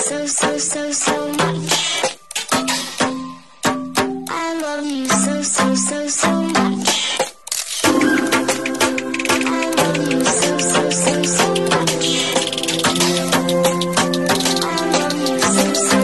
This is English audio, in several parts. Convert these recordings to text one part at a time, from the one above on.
so much. I love you so much. I love you so much. I love you so much.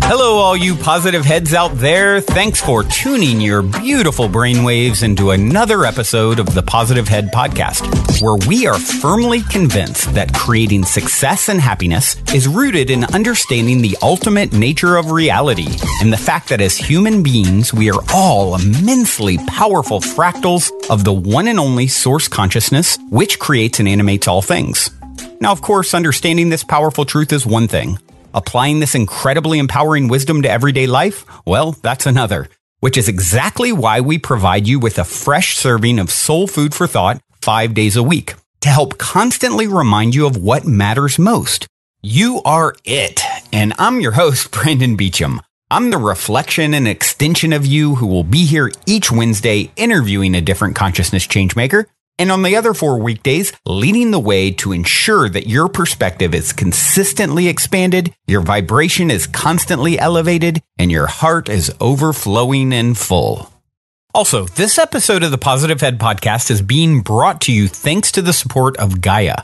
Hello, all you positive heads out there. Thanks for tuning your beautiful brainwaves into another episode of the Positive Head Podcast, where we are firmly convinced that creating success and happiness is rooted in understanding the ultimate nature of reality and the fact that as human beings, we are all immensely powerful fractals of the one and only source consciousness, which creates and animates all things. Now, of course, understanding this powerful truth is one thing. Applying this incredibly empowering wisdom to everyday life? Well, that's another, which is exactly why we provide you with a fresh serving of soul food for thought 5 days a week to help constantly remind you of what matters most. You are it. And I'm your host, Brandon Beecham. I'm the reflection and extension of you who will be here each Wednesday interviewing a different consciousness changemaker. And on the other 4 weekdays, leading the way to ensure that your perspective is consistently expanded, your vibration is constantly elevated, and your heart is overflowing and full. Also, this episode of the Positive Head Podcast is being brought to you thanks to the support of Gaia.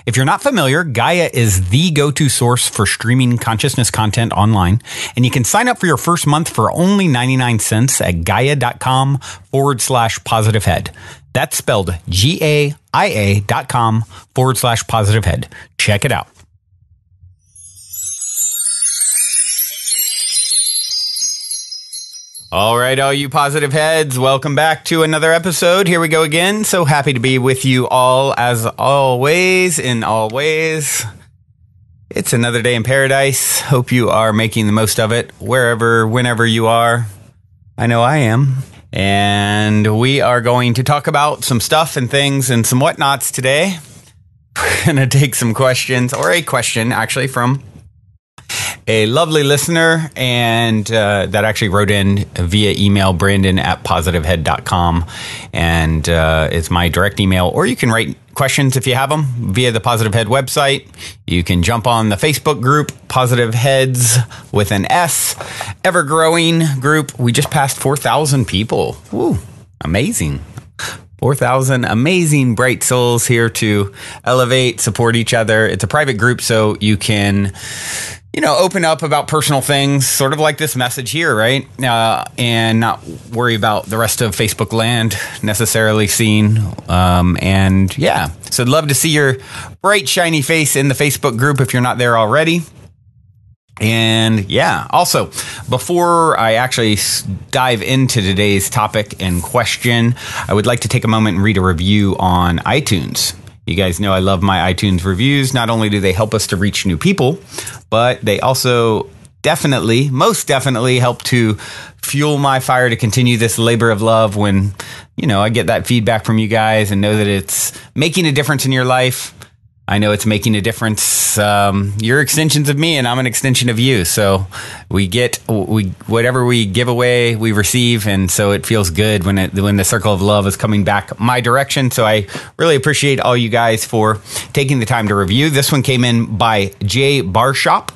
If you're not familiar, Gaia is the go-to source for streaming consciousness content online, and you can sign up for your first month for only 99 cents at gaia.com/positivehead. That's spelled GAIA.com/positivehead. Check it out. All right, all you positive heads, welcome back to another episode. Here we go again. So happy to be with you all as always, in all ways. It's another day in paradise. Hope you are making the most of it wherever, whenever you are. I know I am. And we are going to talk about some stuff and things and some whatnots today. We're going to take some questions, or a question actually from a lovely listener, and that actually wrote in via email, brandon@positivehead.com, and it's my direct email. Or you can write questions if you have them via the Positive Head website. You can jump on the Facebook group, Positive Heads with an S, ever-growing group. We just passed 4,000 people. Woo, amazing. 4,000 amazing bright souls here to elevate, support each other. It's a private group, so you can open up about personal things, sort of like this message here, right? And not worry about the rest of Facebook land necessarily seen. And yeah, so I'd love to see your bright, shiny face in the Facebook group if you're not there already. And yeah, also, before I actually dive into today's topic and question, I would like to take a moment and read a review on iTunes. You guys know I love my iTunes reviews. Not only do they help us to reach new people, but they also most definitely help to fuel my fire to continue this labor of love when, I get that feedback from you guys and know that it's making a difference in your life. I know it's making a difference. You're extensions of me and I'm an extension of you. So whatever we give away, we receive. And so it feels good when the circle of love is coming back my direction. So I really appreciate all you guys for taking the time to review. This one came in by Jay Barshop.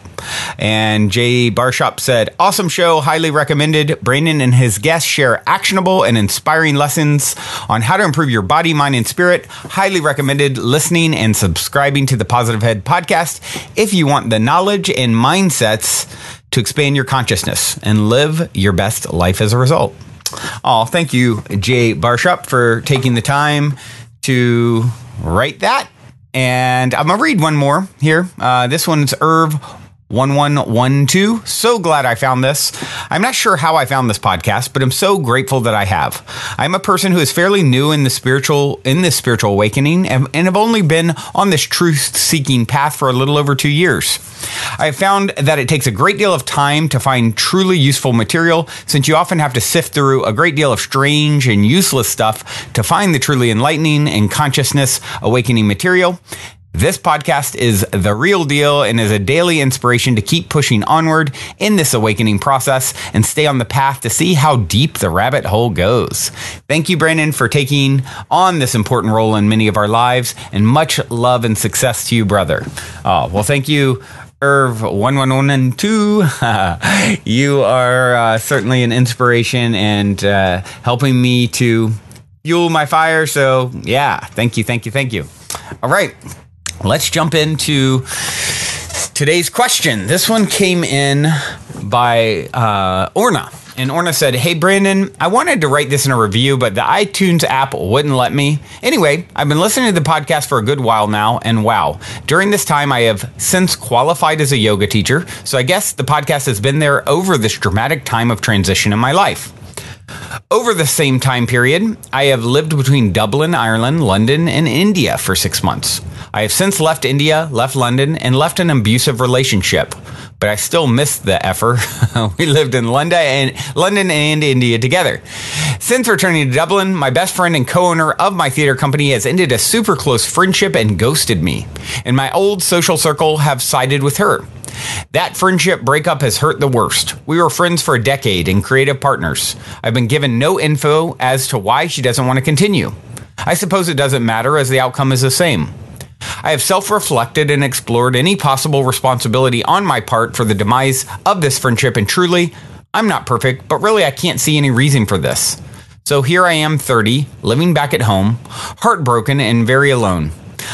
And Jay Barshop said, awesome show, highly recommended. Brandon and his guests share actionable and inspiring lessons on how to improve your body, mind, and spirit. Highly recommended listening and subscribing to the Positive Head podcast if you want the knowledge and mindsets to expand your consciousness and live your best life as a result. Oh, thank you, Jay Barshop, for taking the time to write that. And I'm going to read one more here. This one's Irv 1112. So glad I found this. I'm not sure how I found this podcast, but I'm so grateful that I have. I'm a person who is fairly new in this spiritual awakening and have only been on this truth-seeking path for a little over 2 years. I have found that it takes a great deal of time to find truly useful material, since you often have to sift through a great deal of strange and useless stuff to find the truly enlightening and consciousness awakening material. This podcast is the real deal and is a daily inspiration to keep pushing onward in this awakening process and stay on the path to see how deep the rabbit hole goes. Thank you, Brandon, for taking on this important role in many of our lives, and much love and success to you, brother. Oh, well, thank you, Irv 111 and 2. You are certainly an inspiration and helping me to fuel my fire. So yeah, thank you. All right, let's jump into today's question. This one came in by Orna. And Orna said, "Hey, Brandon, I wanted to write this in a review, but the iTunes app wouldn't let me. Anyway, I've been listening to the podcast for a good while now, and wow, during this time, I have since qualified as a yoga teacher. So I guess the podcast has been there over this dramatic time of transition in my life. Over the same time period, I have lived between Dublin, Ireland, London, and India for 6 months. I have since left India, left London, and left an abusive relationship. But I still miss the effer. We lived in London and India together. Since returning to Dublin, my best friend and co-owner of my theater company has ended a super close friendship and ghosted me. And my old social circle have sided with her. That friendship breakup has hurt the worst. We were friends for a decade and creative partners. I've been given no info as to why she doesn't want to continue. I suppose it doesn't matter as the outcome is the same. I have self-reflected and explored any possible responsibility on my part for the demise of this friendship, and truly, I'm not perfect, but really I can't see any reason for this. So here I am, 30, living back at home, heartbroken and very alone.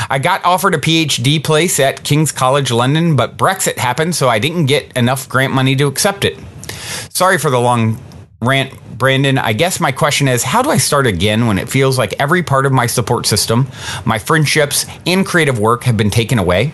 I got offered a PhD place at King's College London, but Brexit happened, so I didn't get enough grant money to accept it. Sorry for the long rant, Brandon. I guess my question is, how do I start again when it feels like every part of my support system, my friendships, and creative work have been taken away?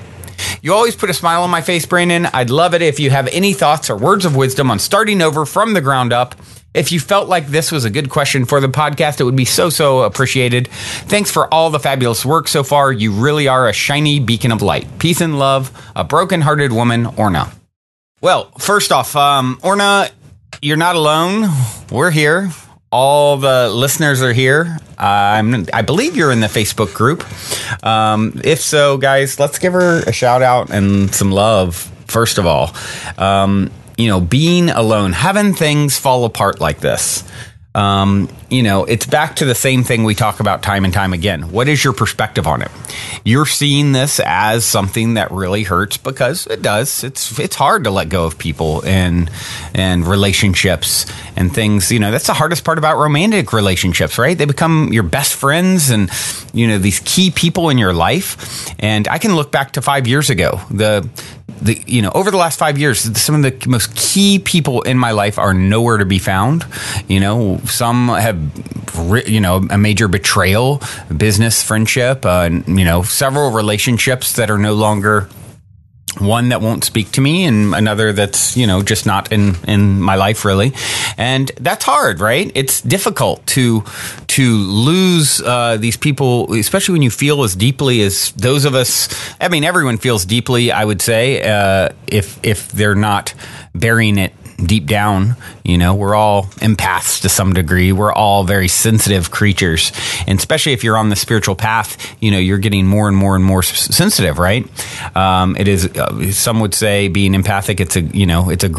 You always put a smile on my face, Brandon. I'd love it if you have any thoughts or words of wisdom on starting over from the ground up. If you felt like this was a good question for the podcast, it would be so appreciated. Thanks for all the fabulous work so far. You really are a shiny beacon of light. Peace and love, a broken-hearted woman, Orna." Well, first off, Orna, you're not alone. We're here. All the listeners are here. I believe you're in the Facebook group. If so, guys, let's give her a shout out and some love, first of all. Being alone, having things fall apart like this. It's back to the same thing we talk about time and time again. What is your perspective on it? You're seeing this as something that really hurts, because it does. It's hard to let go of people and relationships and things. That's the hardest part about romantic relationships, right? They become your best friends and, these key people in your life. And I can look back to 5 years ago. Over the last 5 years, some of the most key people in my life are nowhere to be found. Some have, a major betrayal, business, friendship, several relationships that are no longer, one that won't speak to me and another that's, just not in my life really. And that's hard, right? It's difficult to lose these people, especially when you feel as deeply as those of us. I mean, everyone feels deeply, I would say, if they're not burying it deep down. We're all empaths to some degree. We're all very sensitive creatures. And especially if you're on the spiritual path, you're getting more and more and more sensitive, right? It is, some would say, being empathic, it's a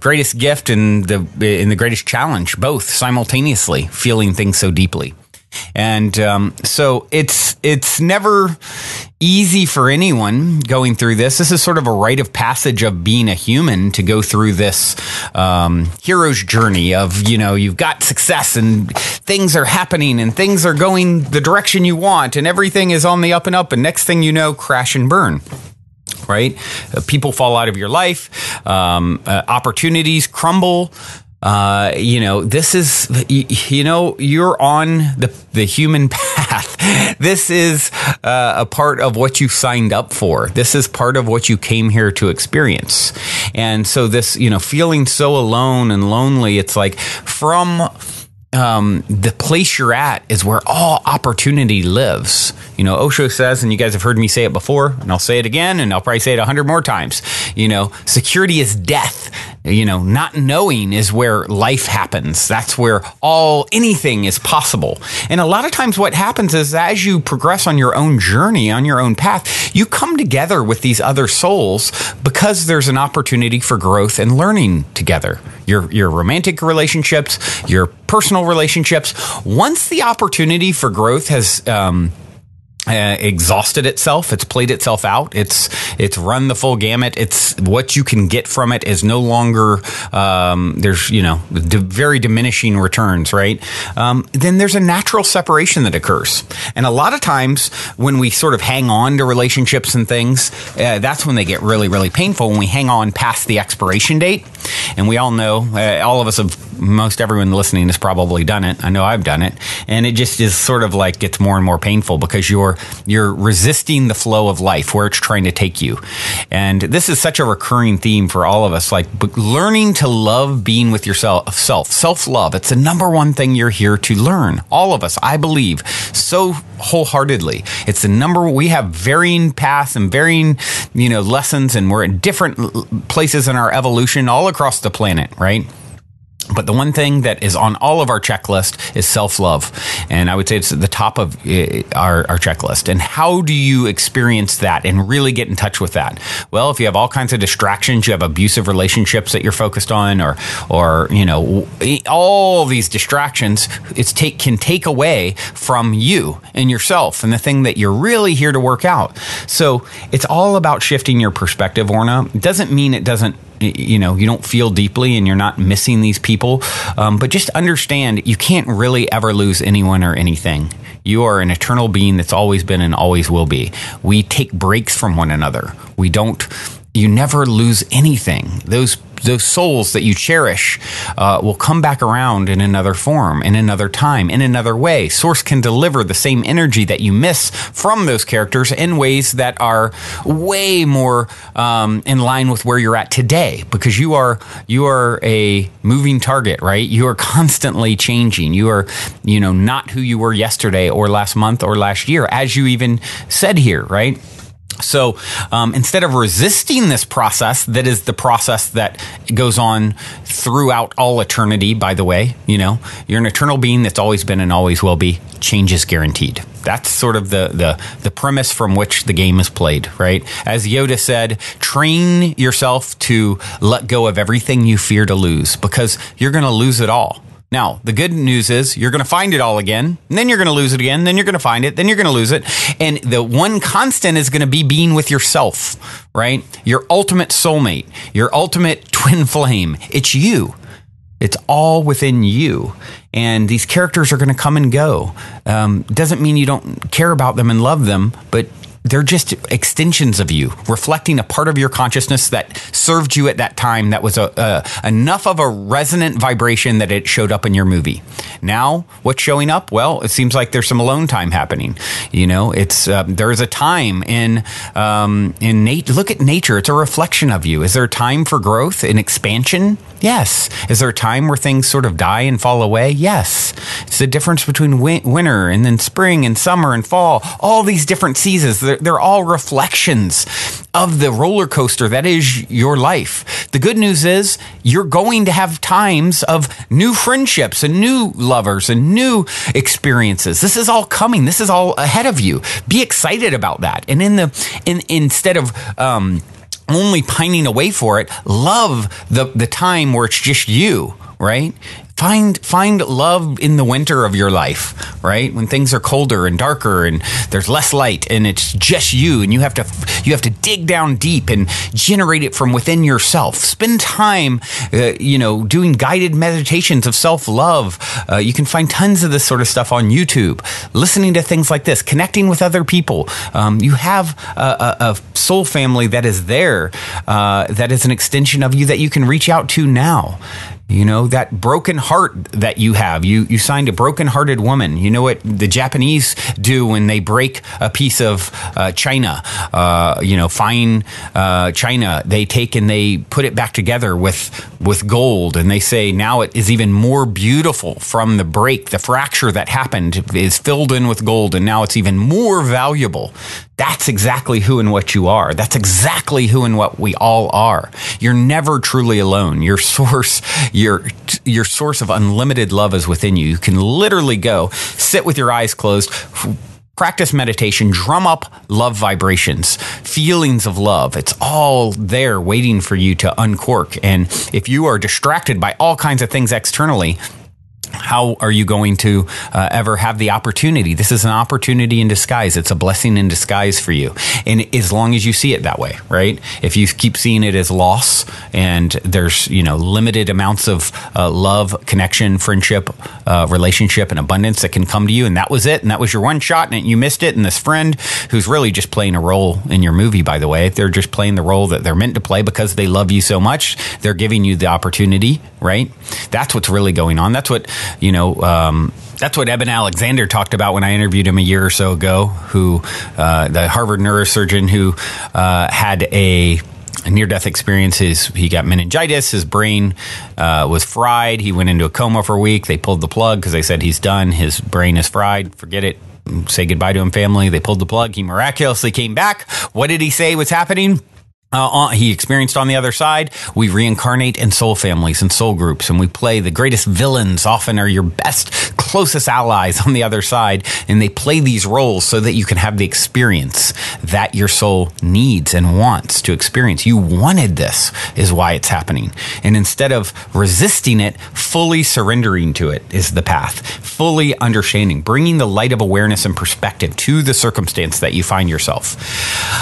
greatest gift and the greatest challenge, both simultaneously, feeling things so deeply. And so it's never easy for anyone going through this. This is sort of a rite of passage of being a human, to go through this hero's journey of, you've got success and things are happening and things are going the direction you want and everything is on the up and up, and next thing you know, crash and burn. Right? People fall out of your life. Opportunities crumble. This is, you're on the human path. This is a part of what you signed up for. This is part of what you came here to experience. And so this, feeling so alone and lonely, it's like from the place you're at is where all opportunity lives. Osho says, and you guys have heard me say it before, and I'll say it again, and I'll probably say it 100 more times. Security is death. Not knowing is where life happens. That's where anything is possible. And a lot of times what happens is as you progress on your own journey, on your own path, you come together with these other souls because there's an opportunity for growth and learning together. Your romantic relationships, your personal relationships. Once the opportunity for growth has exhausted itself, it's played itself out, it's run the full gamut, it's what you can get from it is no longer there's very diminishing returns, right? Then there's a natural separation that occurs. And a lot of times when we sort of hang on to relationships and things, that's when they get really, really painful, when we hang on past the expiration date. And we all know, all of us most everyone listening has probably done it. I know I've done it. And it just is sort of like gets more and more painful because you're resisting the flow of life where it's trying to take you. And this is such a recurring theme for all of us, like learning to love being with yourself, self-love. It's the number one thing you're here to learn. All of us, I believe, so wholeheartedly. It's we have varying paths and varying, lessons, and we're at different places in our evolution all across the planet, right? But the one thing that is on all of our checklist is self-love. And I would say it's at the top of our checklist. And how do you experience that and really get in touch with that? Well, if you have all kinds of distractions, you have abusive relationships that you're focused on, or all these distractions, can take away from you and yourself and the thing that you're really here to work out. So it's all about shifting your perspective, Orna. It doesn't mean it doesn't, you don't feel deeply and you're not missing these people. But just understand you can't really ever lose anyone or anything. You are an eternal being that's always been and always will be. We take breaks from one another. You never lose anything. Those souls that you cherish will come back around in another form, in another time, in another way. Source can deliver the same energy that you miss from those characters in ways that are way more in line with where you're at today, because you are a moving target, right? You are constantly changing. You are, not who you were yesterday or last month or last year, as you even said here, right? So instead of resisting this process, that is the process that goes on throughout all eternity, by the way, you're an eternal being that's always been and always will be. Change is guaranteed. That's sort of the premise from which the game is played, right? As Yoda said, train yourself to let go of everything you fear to lose, because you're going to lose it all. Now, the good news is you're going to find it all again, and then you're going to lose it again, then you're going to find it, then you're going to lose it. And the one constant is going to be being with yourself, right? Your ultimate soulmate, your ultimate twin flame. It's you. It's all within you. And these characters are going to come and go. Doesn't mean you don't care about them and love them, but they're just extensions of you, reflecting a part of your consciousness that served you at that time, that was enough of a resonant vibration that it showed up in your movie. Now, what's showing up? Well, it seems like there's some alone time happening. There is a time in look at nature. It's a reflection of you. Is there a time for growth and expansion? Yes. Is there a time where things sort of die and fall away? Yes. It's the difference between winter and then spring and summer and fall. All these different seasons. They're all reflections of the roller coaster that is your life. The good news is you're going to have times of new friendships and new lovers and new experiences. This is all coming. This is all ahead of you. Be excited about that. And instead of only pining away for it, love the time where it's just you, right? Find love in the winter of your life, right? When things are colder and darker and there's less light and it's just you, and you have to dig down deep and generate it from within yourself. Spend time, doing guided meditations of self-love. You can find tons of this sort of stuff on YouTube. Listening to things like this, connecting with other people. You have a soul family that is there, that is an extension of you that you can reach out to now. You know, that broken heart that you have. You signed a broken-hearted woman. You know what the Japanese do when they break a piece of china, fine china. They take and they put it back together with gold, and they say now it is even more beautiful from the break. The fracture that happened is filled in with gold, and now it's even more valuable. That's exactly who and what you are. That's exactly who and what we all are. You're never truly alone. Your source of unlimited love is within you. You can literally go sit with your eyes closed, practice meditation, drum up love vibrations, feelings of love. It's all there waiting for you to uncork. And if you are distracted by all kinds of things externally, how are you going to ever have the opportunity? This is an opportunity in disguise. It's a blessing in disguise for you. And as long as you see it that way, right? If you keep seeing it as loss and there's, limited amounts of love, connection, friendship, relationship, and abundance that can come to you, and that was it, and that was your one shot, and you missed it, and this friend who's really just playing a role in your movie, by the way, they're just playing the role that they're meant to play because they love you so much. They're giving you the opportunity, right? That's what's really going on. That's what that's what Eben Alexander talked about when I interviewed him a year or so ago, who the Harvard neurosurgeon who had a near-death experience. He got meningitis. His brain was fried. He went into a coma for a week. They pulled the plug because they said he's done. His brain is fried. Forget it. Say goodbye to him, family. They pulled the plug. He miraculously came back. What did he say was happening? He experienced on the other side. We reincarnate in soul families and soul groups, and we play the greatest villains, often are your best, closest allies on the other side, and they play these roles so that you can have the experience that your soul needs and wants to experience. You wanted this, is why it's happening. And instead of resisting it, fully surrendering to it is the path. Fully understanding, bringing the light of awareness and perspective to the circumstance that you find yourself.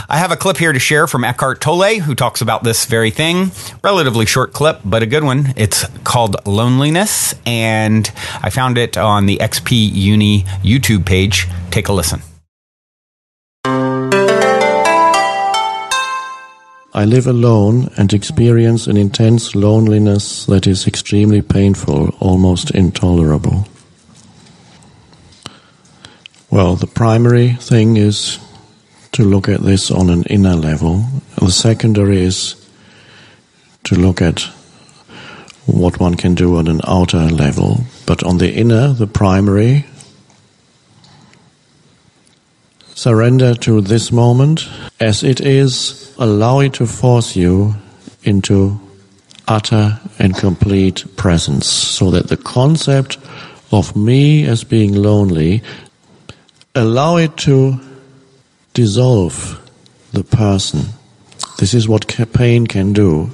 I have a clip here to share from Eckhart Tolle, who talks about this very thing. Relatively short clip, but a good one. It's called Loneliness, and I found it on the XP Uni YouTube page. Take a listen. I live alone and experience an intense loneliness that is extremely painful, almost intolerable. Well, the primary thing is to look at this on an inner level. The secondary is to look at what one can do on an outer level. But on the inner, the primary, surrender to this moment as it is, allow it to force you into utter and complete presence, so that the concept of me as being lonely, allow it to dissolve the person. This is what pain can do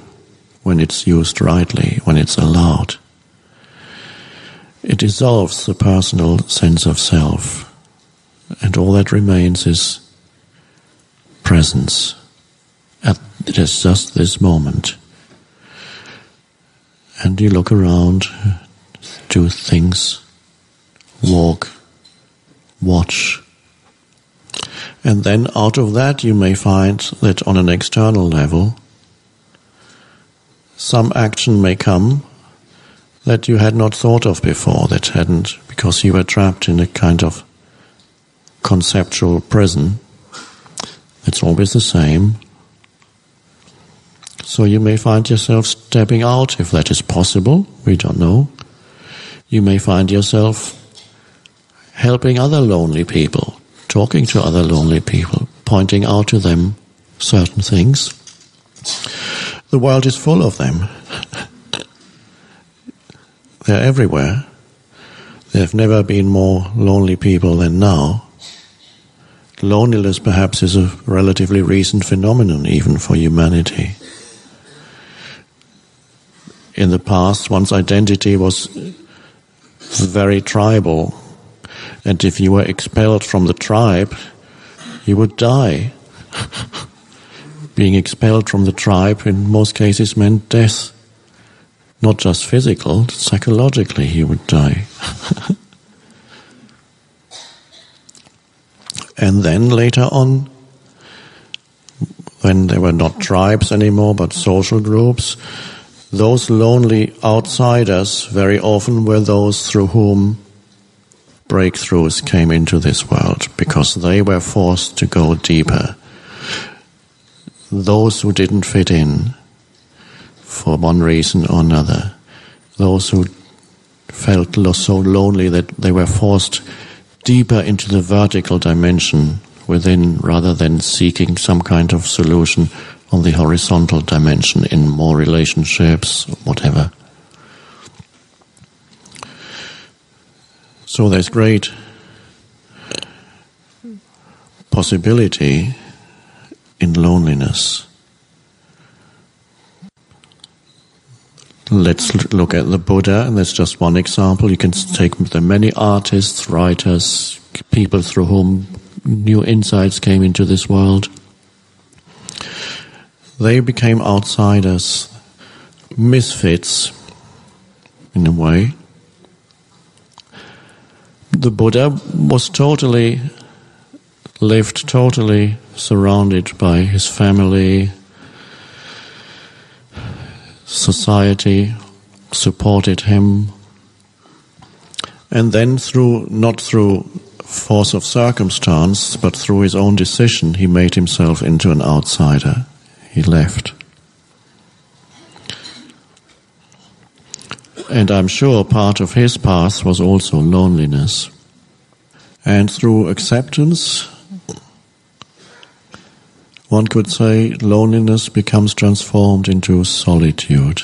when it's used rightly, when it's allowed. It dissolves the personal sense of self, and all that remains is presence. It is just this moment. And you look around, do things, walk, watch. And then out of that you may find that on an external level, some action may come that you had not thought of before, that hadn't, because you were trapped in a kind of conceptual prison. It's always the same. So you may find yourself stepping out, if that is possible, we don't know. You may find yourself helping other lonely people, talking to other lonely people, pointing out to them certain things. The world is full of them. They're everywhere. There have never been more lonely people than now. Loneliness perhaps is a relatively recent phenomenon even for humanity. In the past, one's identity was very tribal, and if you were expelled from the tribe, you would die. Being expelled from the tribe in most cases meant death. Not just physical, psychologically you would die. And then later on, when there were not tribes anymore but social groups, those lonely outsiders very often were those through whom breakthroughs came into this world, because they were forced to go deeper. Those who didn't fit in for one reason or another, those who felt so lonely that they were forced deeper into the vertical dimension within, rather than seeking some kind of solution on the horizontal dimension in more relationships, whatever. So there's great possibility in loneliness. Let's look at the Buddha, and that's just one example. You can take the many artists, writers, people through whom new insights came into this world. They became outsiders, misfits, in a way. The Buddha was lived totally surrounded by his family. Society supported him. And then not through force of circumstance, but through his own decision, he made himself into an outsider. He left. And I'm sure part of his path was also loneliness. And through acceptance, one could say loneliness becomes transformed into solitude.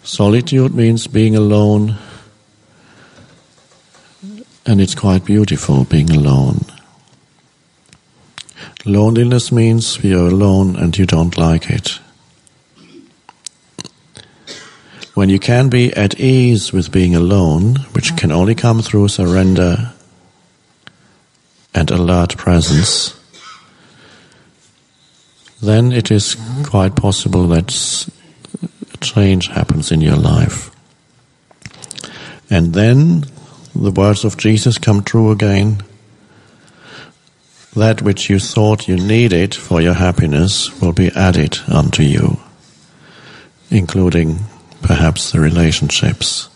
Solitude means being alone, and it's quite beautiful being alone. Loneliness means you're alone and you don't like it. When you can be at ease with being alone, which can only come through surrender and alert presence, then it is quite possible that a change happens in your life. And then the words of Jesus come true again. That which you thought you needed for your happiness will be added unto you, including perhaps the relationships,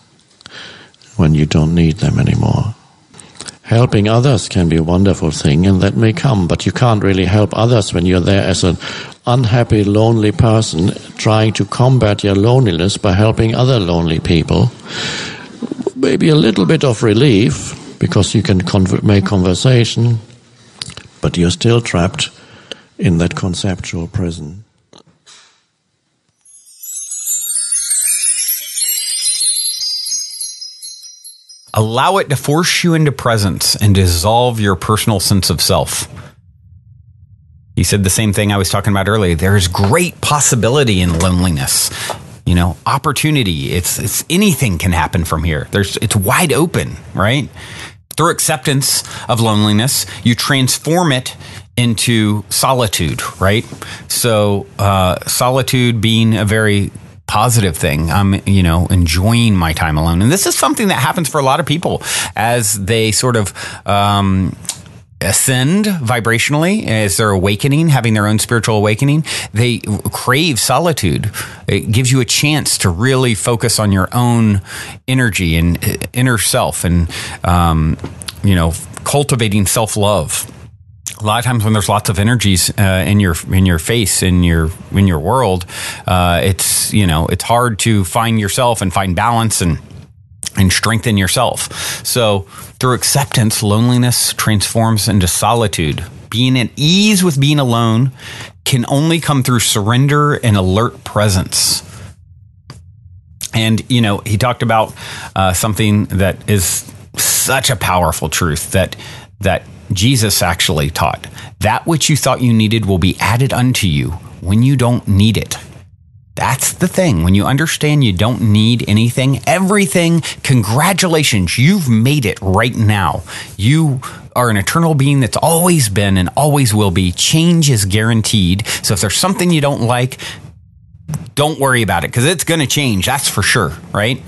when you don't need them anymore. Helping others can be a wonderful thing, and that may come, but you can't really help others when you're there as an unhappy, lonely person trying to combat your loneliness by helping other lonely people. Maybe a little bit of relief, because you can make conversation, but you're still trapped in that conceptual prison. Allow it to force you into presence and dissolve your personal sense of self. He said the same thing I was talking about earlier. There's great possibility in loneliness. You know, opportunity. It's anything can happen from here. It's wide open, right? Through acceptance of loneliness, you transform it into solitude, right? So solitude being a very positive thing. I'm, enjoying my time alone. And this is something that happens for a lot of people as they sort of ascend vibrationally, as they're awakening, having their own spiritual awakening. They crave solitude. It gives you a chance to really focus on your own energy and inner self and, cultivating self-love. A lot of times when there's lots of energies in your face, in your world, it's hard to find yourself and find balance and strengthen yourself. So through acceptance, loneliness transforms into solitude. Being at ease with being alone can only come through surrender and alert presence. And he talked about something that is such a powerful truth that Jesus actually taught. That which you thought you needed will be added unto you when you don't need it. That's the thing. When you understand you don't need anything, everything, congratulations, you've made it right now. You are an eternal being that's always been and always will be. Change is guaranteed. So if there's something you don't like, don't worry about it, because it's going to change. That's for sure, right?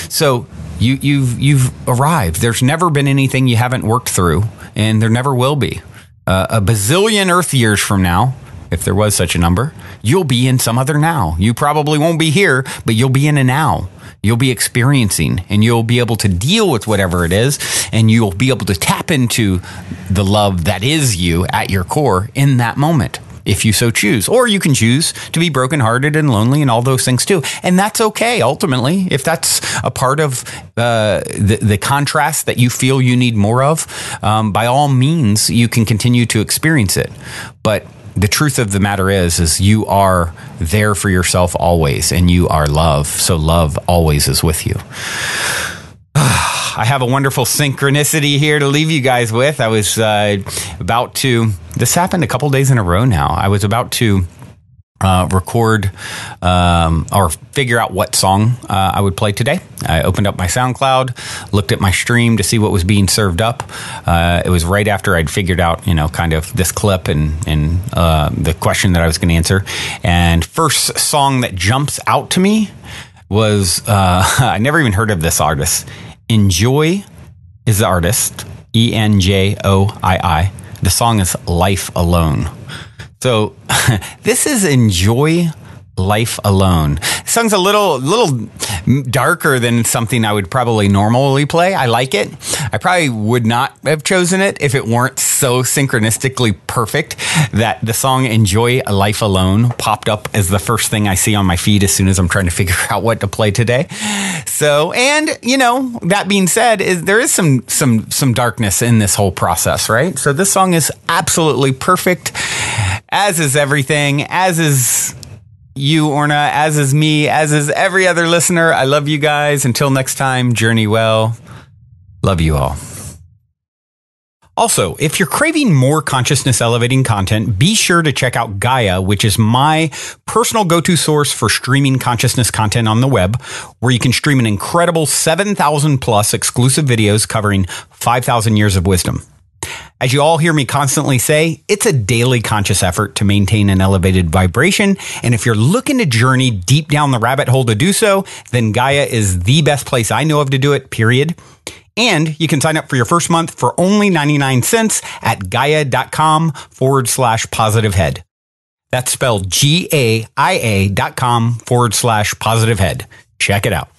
So you've arrived. There's never been anything you haven't worked through, and there never will be. A bazillion Earth years from now, if there was such a number, you'll be in some other now. You probably won't be here, but you'll be in a now. You'll be experiencing, and you'll be able to deal with whatever it is, and you'll be able to tap into the love that is you at your core in that moment, if you so choose. Or you can choose to be brokenhearted and lonely and all those things too. And that's okay, ultimately, if that's a part of the contrast that you feel you need more of. By all means, you can continue to experience it. But the truth of the matter is you are there for yourself always, and you are love. So love always is with you. I have a wonderful synchronicity here to leave you guys with. I was about to, this happened a couple days in a row now. I was about to record or figure out what song I would play today. I opened up my SoundCloud, looked at my stream to see what was being served up. It was right after I'd figured out, kind of this clip and the question that I was going to answer. And first song that jumps out to me was, I never even heard of this artist. Enjoy is the artist, Enjoii. The song is Life Alone. So this is Enjoy Life Alone. The song's a little darker than something I would probably normally play. I like it. I probably would not have chosen it if it weren't so synchronistically perfect that the song Enjoy Life Alone popped up as the first thing I see on my feed as soon as I'm trying to figure out what to play today. So, and that being said, there is some darkness in this whole process, right? So this song is absolutely perfect, as is everything, as is you, Orna, as is me, as is every other listener. I love you guys. Until next time, journey well. Love you all. Also, if you're craving more consciousness elevating content, be sure to check out Gaia, which is my personal go-to source for streaming consciousness content on the web, where you can stream an incredible 7,000 plus exclusive videos covering 5,000 years of wisdom. As you all hear me constantly say, it's a daily conscious effort to maintain an elevated vibration. And if you're looking to journey deep down the rabbit hole to do so, then Gaia is the best place I know of to do it, period. And you can sign up for your first month for only 99 cents at gaia.com/positivehead. That's spelled GAIA.com/positivehead. Check it out.